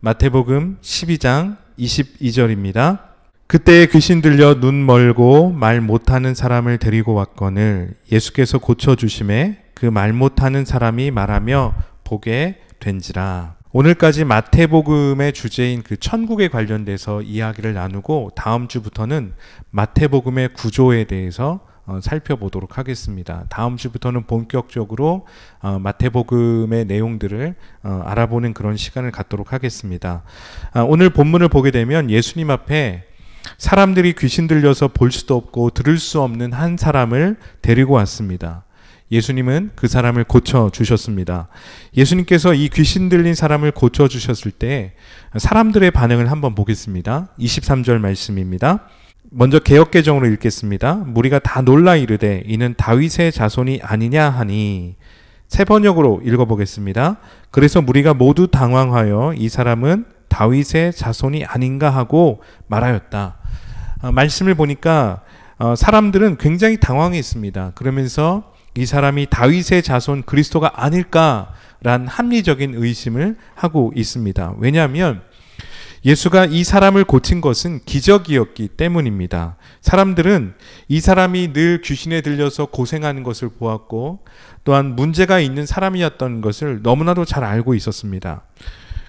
마태복음 12장 22절입니다. 그때 귀신 들려 눈 멀고 말 못하는 사람을 데리고 왔거늘 예수께서 고쳐주심에 그 말 못하는 사람이 말하며 보게 된지라. 오늘까지 마태복음의 주제인 그 천국에 관련돼서 이야기를 나누고 다음 주부터는 마태복음의 구조에 대해서 살펴보도록 하겠습니다. 다음 주부터는 본격적으로 마태복음의 내용들을 알아보는 그런 시간을 갖도록 하겠습니다. 오늘 본문을 보게 되면 예수님 앞에 사람들이 귀신 들려서 볼 수도 없고 들을 수 없는 한 사람을 데리고 왔습니다. 예수님은 그 사람을 고쳐주셨습니다. 예수님께서 이 귀신 들린 사람을 고쳐주셨을 때 사람들의 반응을 한번 보겠습니다. 23절 말씀입니다. 먼저 개역개정으로 읽겠습니다. 무리가 다 놀라 이르되 이는 다윗의 자손이 아니냐 하니. 새 번역으로 읽어보겠습니다. 그래서 무리가 모두 당황하여 이 사람은 다윗의 자손이 아닌가 하고 말하였다. 말씀을 보니까 사람들은 굉장히 당황했습니다. 그러면서 이 사람이 다윗의 자손 그리스도가 아닐까란 합리적인 의심을 하고 있습니다. 왜냐하면 예수가 이 사람을 고친 것은 기적이었기 때문입니다. 사람들은 이 사람이 늘 귀신에 들려서 고생하는 것을 보았고 또한 문제가 있는 사람이었던 것을 너무나도 잘 알고 있었습니다.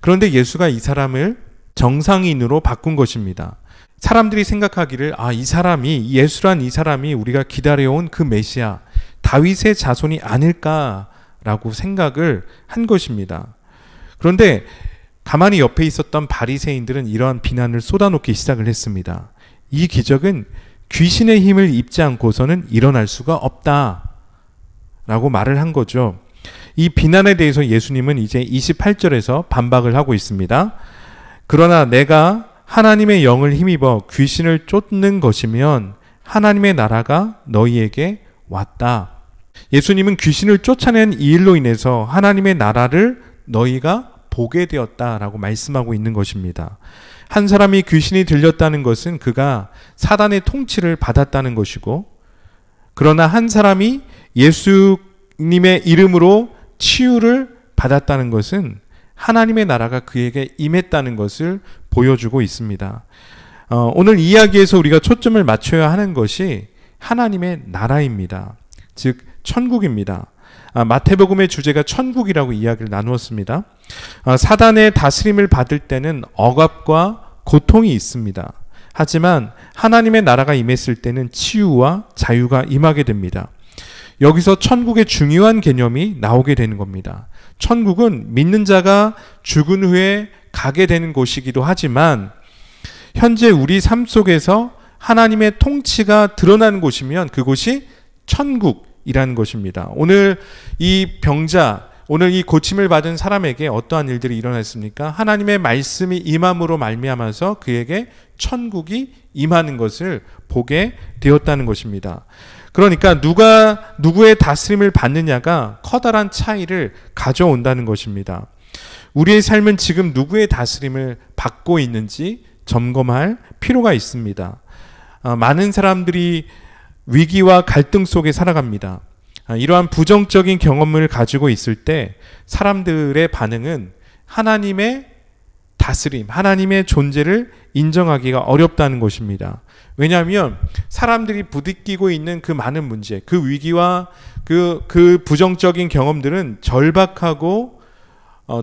그런데 예수가 이 사람을 정상인으로 바꾼 것입니다. 사람들이 생각하기를 이 사람이 예수란 이 사람이 우리가 기다려온 그 메시아 다윗의 자손이 아닐까라고 생각을 한 것입니다. 그런데 가만히 옆에 있었던 바리새인들은 이러한 비난을 쏟아놓기 시작을 했습니다. 이 기적은 귀신의 힘을 입지 않고서는 일어날 수가 없다라고 말을 한 거죠. 이 비난에 대해서 예수님은 이제 28절에서 반박을 하고 있습니다. 그러나 내가 하나님의 영을 힘입어 귀신을 쫓는 것이면 하나님의 나라가 너희에게 왔다. 예수님은 귀신을 쫓아낸 이 일로 인해서 하나님의 나라를 너희가 보게 되었다라고 말씀하고 있는 것입니다. 한 사람이 귀신이 들렸다는 것은 그가 사단의 통치를 받았다는 것이고, 그러나 한 사람이 예수님의 이름으로 치유를 받았다는 것은 하나님의 나라가 그에게 임했다는 것을 보여주고 있습니다. 오늘 이야기에서 우리가 초점을 맞춰야 하는 것이 하나님의 나라입니다. 즉 천국입니다. 마태복음의 주제가 천국이라고 이야기를 나누었습니다. 사단의 다스림을 받을 때는 억압과 고통이 있습니다. 하지만 하나님의 나라가 임했을 때는 치유와 자유가 임하게 됩니다. 여기서 천국의 중요한 개념이 나오게 되는 겁니다. 천국은 믿는 자가 죽은 후에 가게 되는 곳이기도 하지만 현재 우리 삶 속에서 하나님의 통치가 드러나는 곳이면 그곳이 천국이라는 것입니다. 오늘 이 병자, 오늘 이 고침을 받은 사람에게 어떠한 일들이 일어났습니까? 하나님의 말씀이 임함으로 말미암아서 그에게 천국이 임하는 것을 보게 되었다는 것입니다. 그러니까 누가 누구의 다스림을 받느냐가 커다란 차이를 가져온다는 것입니다. 우리의 삶은 지금 누구의 다스림을 받고 있는지 점검할 필요가 있습니다. 많은 사람들이 위기와 갈등 속에 살아갑니다. 이러한 부정적인 경험을 가지고 있을 때 사람들의 반응은 하나님의 다스림, 하나님의 존재를 인정하기가 어렵다는 것입니다. 왜냐하면 사람들이 부딪히고 있는 그 많은 문제, 그 위기와 그 부정적인 경험들은 절박하고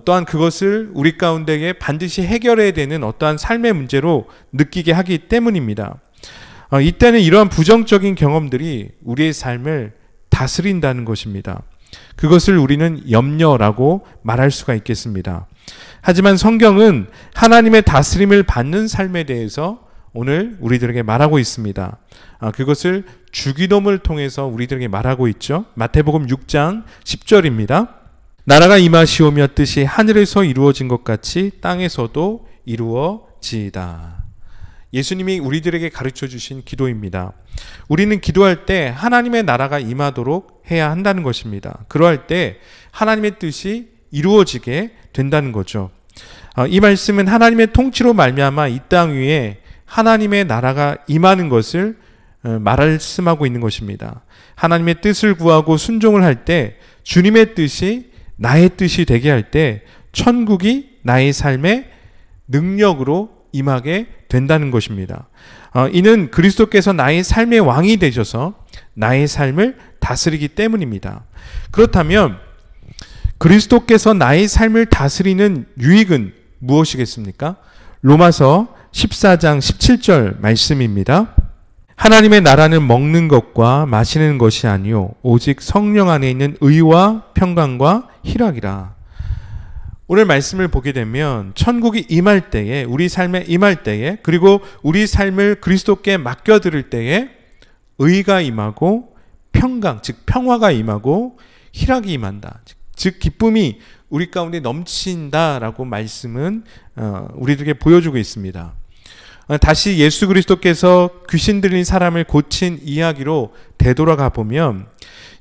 또한 그것을 우리 가운데에 반드시 해결해야 되는 어떠한 삶의 문제로 느끼게 하기 때문입니다. 이때는 이러한 부정적인 경험들이 우리의 삶을 다스린다는 것입니다. 그것을 우리는 염려라고 말할 수가 있겠습니다. 하지만 성경은 하나님의 다스림을 받는 삶에 대해서 오늘 우리들에게 말하고 있습니다. 그것을 주기도문을 통해서 우리들에게 말하고 있죠. 마태복음 6장 10절입니다. 나라가 임하시오며 뜻이 하늘에서 이루어진 것 같이 땅에서도 이루어지이다. 예수님이 우리들에게 가르쳐 주신 기도입니다. 우리는 기도할 때 하나님의 나라가 임하도록 해야 한다는 것입니다. 그러할 때 하나님의 뜻이 이루어지게 된다는 거죠. 이 말씀은 하나님의 통치로 말미암아 이 땅 위에 하나님의 나라가 임하는 것을 말씀하고 있는 것입니다. 하나님의 뜻을 구하고 순종을 할 때 주님의 뜻이 나의 뜻이 되게 할 때 천국이 나의 삶에 능력으로 임하게 된다는 것입니다. 이는 그리스도께서 나의 삶의 왕이 되셔서 나의 삶을 다스리기 때문입니다. 그렇다면 그리스도께서 나의 삶을 다스리는 유익은 무엇이겠습니까? 로마서 14장 17절 말씀입니다. 하나님의 나라는 먹는 것과 마시는 것이 아니요 오직 성령 안에 있는 의와 평강과 희락이라. 오늘 말씀을 보게 되면 천국이 임할 때에, 우리 삶에 임할 때에, 그리고 우리 삶을 그리스도께 맡겨드릴 때에 의가 임하고 평강, 즉 평화가 임하고 희락이 임한다. 즉 기쁨이 우리 가운데 넘친다라고 말씀은 우리들에게 보여주고 있습니다. 다시 예수 그리스도께서 귀신 들린 사람을 고친 이야기로 되돌아가 보면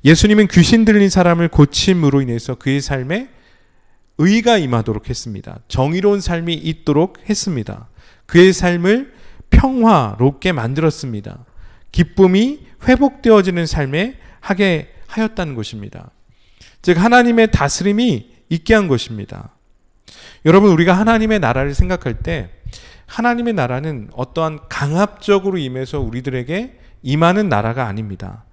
예수님은 귀신 들린 사람을 고침으로 인해서 그의 삶에 의가 임하도록 했습니다. 정의로운 삶이 있도록 했습니다. 그의 삶을 평화롭게 만들었습니다. 기쁨이 회복되어지는 삶에 하게 하였다는 것입니다. 즉 하나님의 다스림이 있게 한 것입니다. 여러분, 우리가 하나님의 나라를 생각할 때 하나님의 나라는 어떠한 강압적으로 임해서 우리들에게 임하는 나라가 아닙니다.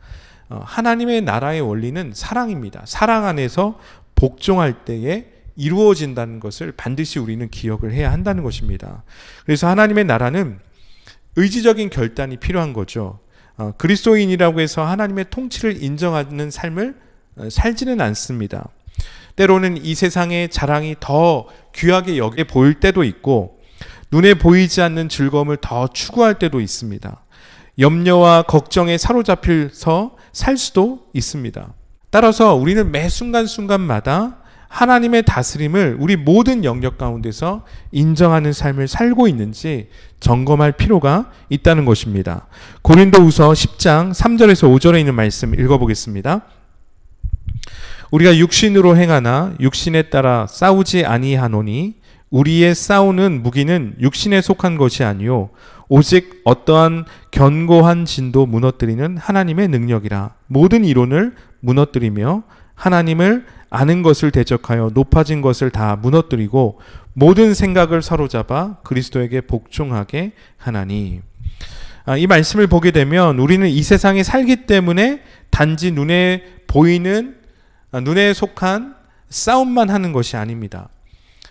하나님의 나라의 원리는 사랑입니다. 사랑 안에서 복종할 때에 이루어진다는 것을 반드시 우리는 기억을 해야 한다는 것입니다. 그래서 하나님의 나라는 의지적인 결단이 필요한 거죠. 그리스도인이라고 해서 하나님의 통치를 인정하는 삶을 살지는 않습니다. 때로는 이 세상의 자랑이 더 귀하게 여겨 보일 때도 있고 눈에 보이지 않는 즐거움을 더 추구할 때도 있습니다. 염려와 걱정에 사로잡혀서 살 수도 있습니다. 따라서 우리는 매 순간순간마다 하나님의 다스림을 우리 모든 영역 가운데서 인정하는 삶을 살고 있는지 점검할 필요가 있다는 것입니다. 고린도후서 10장 3절에서 5절에 있는 말씀 읽어보겠습니다. 우리가 육신으로 행하나 육신에 따라 싸우지 아니하노니 우리의 싸우는 무기는 육신에 속한 것이 아니요 오직 어떠한 견고한 진도 무너뜨리는 하나님의 능력이라. 모든 이론을 무너뜨리며 하나님을 아는 것을 대적하여 높아진 것을 다 무너뜨리고 모든 생각을 사로잡아 그리스도에게 복종하게 하나니. 이 말씀을 보게 되면 우리는 이 세상에 살기 때문에 단지 눈에 보이는, 눈에 속한 싸움만 하는 것이 아닙니다.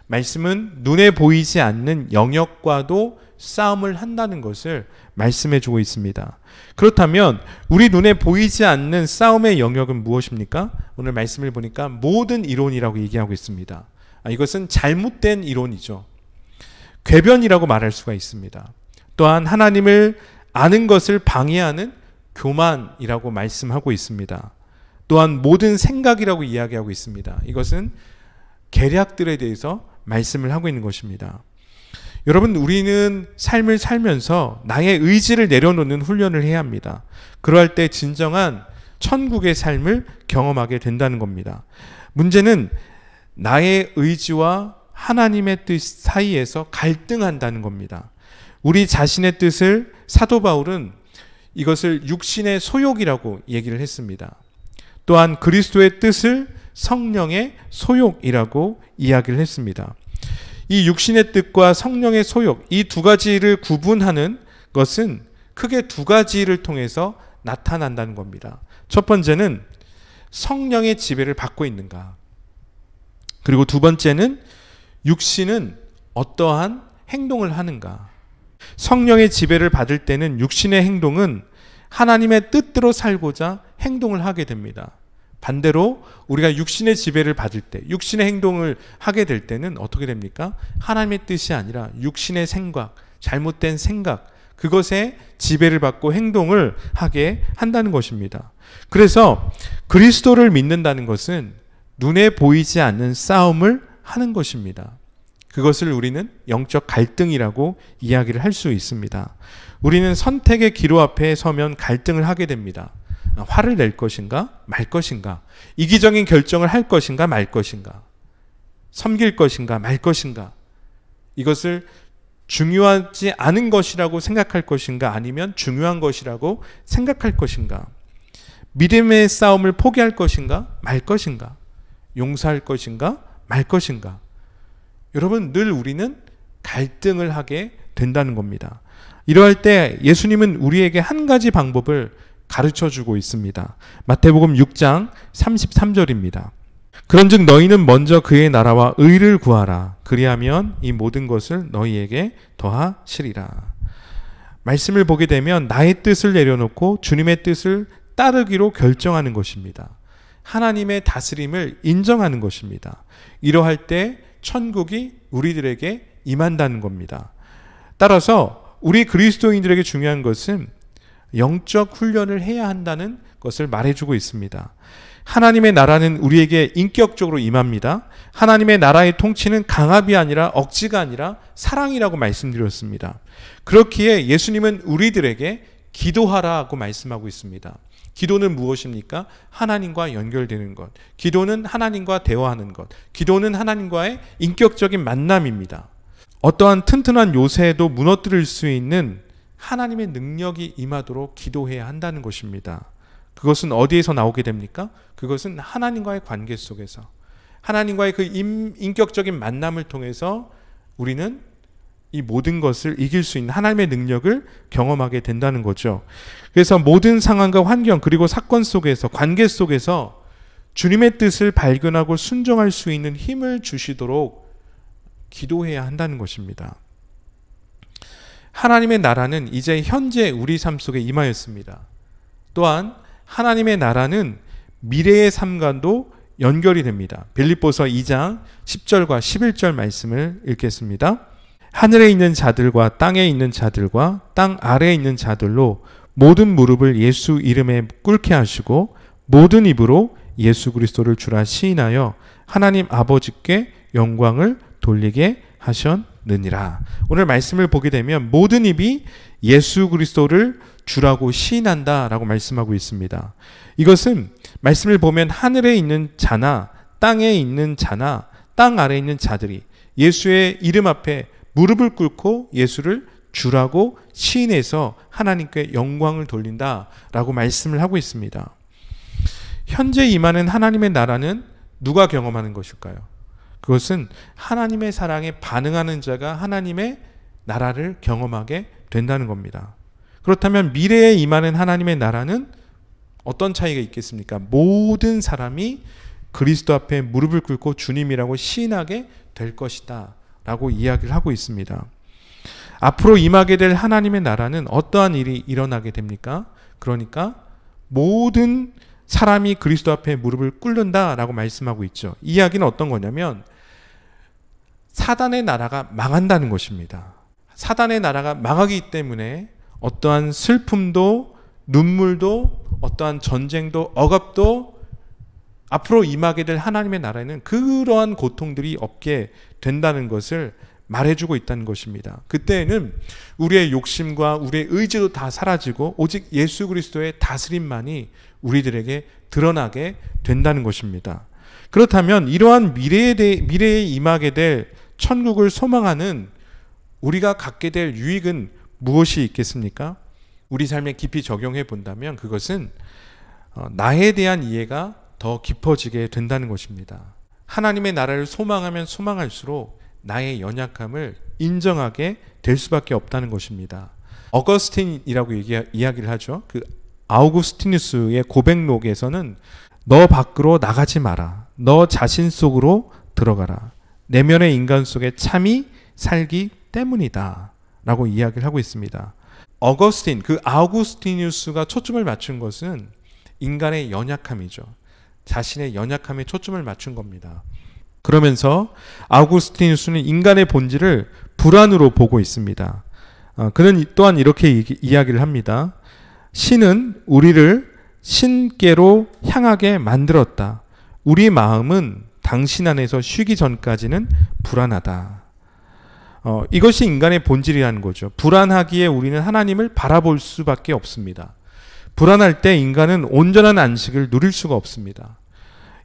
말씀은 눈에 보이지 않는 영역과도 싸움을 한다는 것을 말씀해 주고 있습니다. 그렇다면 우리 눈에 보이지 않는 싸움의 영역은 무엇입니까? 오늘 말씀을 보니까 모든 이론이라고 얘기하고 있습니다. 이것은 잘못된 이론이죠. 궤변이라고 말할 수가 있습니다. 또한 하나님을 아는 것을 방해하는 교만이라고 말씀하고 있습니다. 또한 모든 생각이라고 이야기하고 있습니다. 이것은 계략들에 대해서 말씀을 하고 있는 것입니다. 여러분, 우리는 삶을 살면서 나의 의지를 내려놓는 훈련을 해야 합니다. 그러할 때 진정한 천국의 삶을 경험하게 된다는 겁니다. 문제는 나의 의지와 하나님의 뜻 사이에서 갈등한다는 겁니다. 우리 자신의 뜻을 사도 바울은 이것을 육신의 소욕이라고 얘기를 했습니다. 또한 그리스도의 뜻을 성령의 소욕이라고 이야기를 했습니다. 이 육신의 뜻과 성령의 소욕, 이 두 가지를 구분하는 것은 크게 두 가지를 통해서 나타난다는 겁니다. 첫 번째는 성령의 지배를 받고 있는가. 그리고 두 번째는 육신은 어떠한 행동을 하는가. 성령의 지배를 받을 때는 육신의 행동은 하나님의 뜻대로 살고자 행동을 하게 됩니다. 반대로 우리가 육신의 지배를 받을 때, 육신의 행동을 하게 될 때는 어떻게 됩니까? 하나님의 뜻이 아니라 육신의 생각, 잘못된 생각, 그것에 지배를 받고 행동을 하게 한다는 것입니다. 그래서 그리스도를 믿는다는 것은 눈에 보이지 않는 싸움을 하는 것입니다. 그것을 우리는 영적 갈등이라고 이야기를 할 수 있습니다. 우리는 선택의 기로 앞에 서면 갈등을 하게 됩니다. 화를 낼 것인가 말 것인가, 이기적인 결정을 할 것인가 말 것인가, 섬길 것인가 말 것인가, 이것을 중요하지 않은 것이라고 생각할 것인가 아니면 중요한 것이라고 생각할 것인가, 믿음의 싸움을 포기할 것인가 말 것인가, 용서할 것인가 말 것인가. 여러분, 늘 우리는 갈등을 하게 된다는 겁니다. 이러할 때 예수님은 우리에게 한 가지 방법을 가르쳐 주고 있습니다. 마태복음 6장 33절입니다. 그런즉 너희는 먼저 그의 나라와 의를 구하라. 그리하면 이 모든 것을 너희에게 더하시리라. 말씀을 보게 되면 나의 뜻을 내려놓고 주님의 뜻을 따르기로 결정하는 것입니다. 하나님의 다스림을 인정하는 것입니다. 이러할 때 천국이 우리들에게 임한다는 겁니다. 따라서 우리 그리스도인들에게 중요한 것은 영적 훈련을 해야 한다는 것을 말해주고 있습니다. 하나님의 나라는 우리에게 인격적으로 임합니다. 하나님의 나라의 통치는 강압이 아니라 억지가 아니라 사랑이라고 말씀드렸습니다. 그렇기에 예수님은 우리들에게 기도하라고 말씀하고 있습니다. 기도는 무엇입니까? 하나님과 연결되는 것. 기도는 하나님과 대화하는 것. 기도는 하나님과의 인격적인 만남입니다. 어떠한 튼튼한 요새에도 무너뜨릴 수 있는 하나님의 능력이 임하도록 기도해야 한다는 것입니다. 그것은 어디에서 나오게 됩니까? 그것은 하나님과의 관계 속에서, 하나님과의 그 인격적인 만남을 통해서 우리는 이 모든 것을 이길 수 있는 하나님의 능력을 경험하게 된다는 거죠. 그래서 모든 상황과 환경 그리고 사건 속에서, 관계 속에서 주님의 뜻을 발견하고 순종할 수 있는 힘을 주시도록 기도해야 한다는 것입니다. 하나님의 나라는 이제 현재 우리 삶 속에 임하였습니다. 또한 하나님의 나라는 미래의 삶과도 연결이 됩니다. 빌립보서 2장 10절과 11절 말씀을 읽겠습니다. 하늘에 있는 자들과 땅에 있는 자들과 땅 아래에 있는 자들로 모든 무릎을 예수 이름에 꿇게 하시고 모든 입으로 예수 그리스도를 주라 시인하여 하나님 아버지께 영광을 돌리게 하셨느니라. 오늘 말씀을 보게 되면 모든 입이 예수 그리스도를 주라고 시인한다라고 말씀하고 있습니다. 이것은 말씀을 보면 하늘에 있는 자나 땅에 있는 자나 땅 아래에 있는 자들이 예수의 이름 앞에 무릎을 꿇고 예수를 주라고 시인해서 하나님께 영광을 돌린다라고 말씀을 하고 있습니다. 현재 임하는 하나님의 나라는 누가 경험하는 것일까요? 그것은 하나님의 사랑에 반응하는 자가 하나님의 나라를 경험하게 된다는 겁니다. 그렇다면 미래에 임하는 하나님의 나라는 어떤 차이가 있겠습니까? 모든 사람이 그리스도 앞에 무릎을 꿇고 주님이라고 시인하게 될 것이다 라고 이야기를 하고 있습니다. 앞으로 임하게 될 하나님의 나라는 어떠한 일이 일어나게 됩니까? 그러니까 모든 사람이 그리스도 앞에 무릎을 꿇는다라고 말씀하고 있죠. 이 이야기는 어떤 거냐면 사단의 나라가 망한다는 것입니다. 사단의 나라가 망하기 때문에 어떠한 슬픔도 눈물도 어떠한 전쟁도 억압도 앞으로 임하게 될 하나님의 나라에는 그러한 고통들이 없게 된다는 것을 말해주고 있다는 것입니다. 그때에는 우리의 욕심과 우리의 의지도 다 사라지고 오직 예수 그리스도의 다스림만이 우리들에게 드러나게 된다는 것입니다. 그렇다면 이러한 미래에 임하게 될 천국을 소망하는 우리가 갖게 될 유익은 무엇이 있겠습니까? 우리 삶에 깊이 적용해 본다면 그것은 나에 대한 이해가 더 깊어지게 된다는 것입니다. 하나님의 나라를 소망하면 소망할수록 나의 연약함을 인정하게 될 수밖에 없다는 것입니다. 어거스틴이라고 이야기를 하죠. 그 아우구스티누스의 고백록에서는 너 밖으로 나가지 마라. 너 자신 속으로 들어가라. 내면의 인간 속에 참이 살기 때문이다 라고 이야기를 하고 있습니다. 어거스틴, 그 아우구스티누스가 초점을 맞춘 것은 인간의 연약함이죠. 자신의 연약함에 초점을 맞춘 겁니다. 그러면서 아우구스티누스는 인간의 본질을 불안으로 보고 있습니다. 그는 또한 이렇게 이야기를 합니다. 신은 우리를 신께로 향하게 만들었다. 우리 마음은 당신 안에서 쉬기 전까지는 불안하다. 이것이 인간의 본질이라는 거죠. 불안하기에 우리는 하나님을 바라볼 수밖에 없습니다. 불안할 때 인간은 온전한 안식을 누릴 수가 없습니다.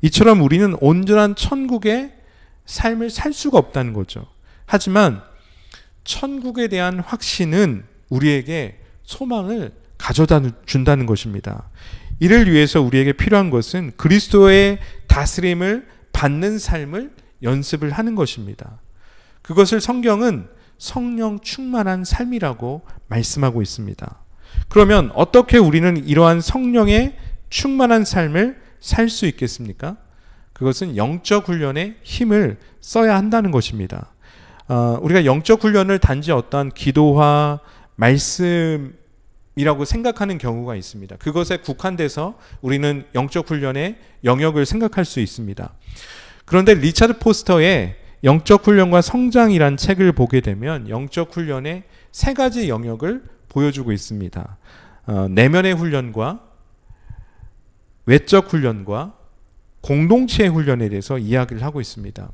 이처럼 우리는 온전한 천국의 삶을 살 수가 없다는 거죠. 하지만 천국에 대한 확신은 우리에게 소망을 가져다 준다는 것입니다. 이를 위해서 우리에게 필요한 것은 그리스도의 다스림을 받는 삶을 연습을 하는 것입니다. 그것을 성경은 성령 충만한 삶이라고 말씀하고 있습니다. 그러면 어떻게 우리는 이러한 성령의 충만한 삶을 살 수 있겠습니까? 그것은 영적 훈련에 힘을 써야 한다는 것입니다. 우리가 영적 훈련을 단지 어떠한 기도와 말씀이라고 생각하는 경우가 있습니다. 그것에 국한돼서 우리는 영적 훈련의 영역을 생각할 수 있습니다. 그런데 리차드 포스터의 영적 훈련과 성장이란 책을 보게 되면 영적 훈련의 세 가지 영역을 보여주고 있습니다. 내면의 훈련과 외적 훈련과 공동체의 훈련에 대해서 이야기를 하고 있습니다.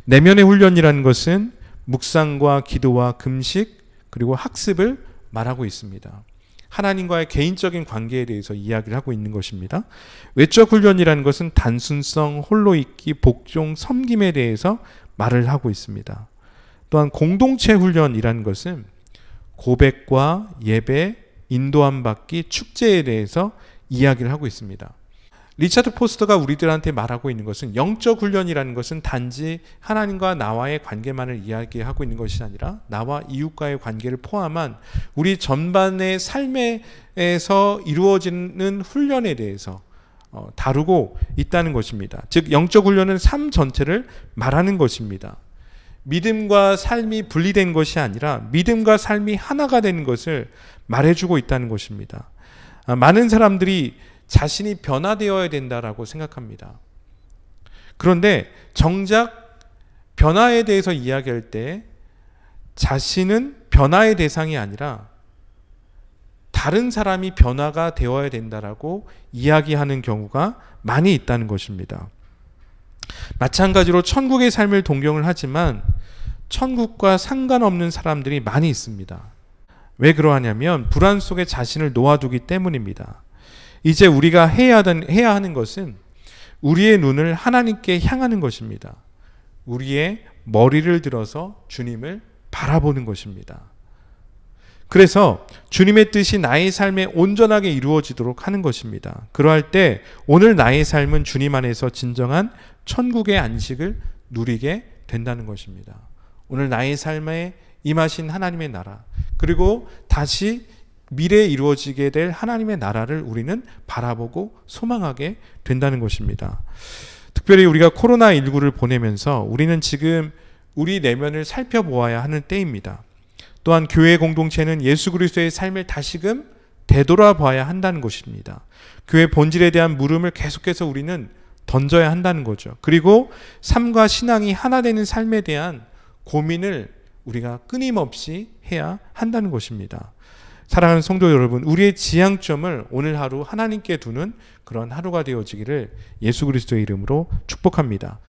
내면의 훈련이라는 것은 묵상과 기도와 금식 그리고 학습을 말하고 있습니다. 하나님과의 개인적인 관계에 대해서 이야기를 하고 있는 것입니다. 외적 훈련이라는 것은 단순성, 홀로 있기, 복종, 섬김에 대해서 말을 하고 있습니다. 또한 공동체 훈련이라는 것은 고백과 예배, 인도함 받기, 축제에 대해서 이야기를 하고 있습니다. 리차드 포스터가 우리들한테 말하고 있는 것은 영적 훈련이라는 것은 단지 하나님과 나와의 관계만을 이야기하고 있는 것이 아니라 나와 이웃과의 관계를 포함한 우리 전반의 삶에서 이루어지는 훈련에 대해서 다루고 있다는 것입니다. 즉 영적 훈련은 삶 전체를 말하는 것입니다. 믿음과 삶이 분리된 것이 아니라 믿음과 삶이 하나가 되는 것을 말해주고 있다는 것입니다. 많은 사람들이 자신이 변화되어야 된다라고 생각합니다. 그런데 정작 변화에 대해서 이야기할 때 자신은 변화의 대상이 아니라 다른 사람이 변화가 되어야 된다라고 이야기하는 경우가 많이 있다는 것입니다. 마찬가지로 천국의 삶을 동경을 하지만 천국과 상관없는 사람들이 많이 있습니다. 왜 그러하냐면 불안 속에 자신을 놓아두기 때문입니다. 이제 우리가 해야 하는 것은 우리의 눈을 하나님께 향하는 것입니다. 우리의 머리를 들어서 주님을 바라보는 것입니다. 그래서 주님의 뜻이 나의 삶에 온전하게 이루어지도록 하는 것입니다. 그러할 때 오늘 나의 삶은 주님 안에서 진정한 천국의 안식을 누리게 된다는 것입니다. 오늘 나의 삶에 임하신 하나님의 나라, 그리고 다시 미래에 이루어지게 될 하나님의 나라를 우리는 바라보고 소망하게 된다는 것입니다. 특별히 우리가 코로나19를 보내면서 우리는 지금 우리 내면을 살펴보아야 하는 때입니다. 또한 교회 공동체는 예수 그리스도의 삶을 다시금 되돌아봐야 한다는 것입니다. 교회 본질에 대한 물음을 계속해서 우리는 던져야 한다는 거죠. 그리고 삶과 신앙이 하나 되는 삶에 대한 고민을 우리가 끊임없이 해야 한다는 것입니다. 사랑하는 성도 여러분, 우리의 지향점을 오늘 하루 하나님께 두는 그런 하루가 되어지기를 예수 그리스도의 이름으로 축복합니다.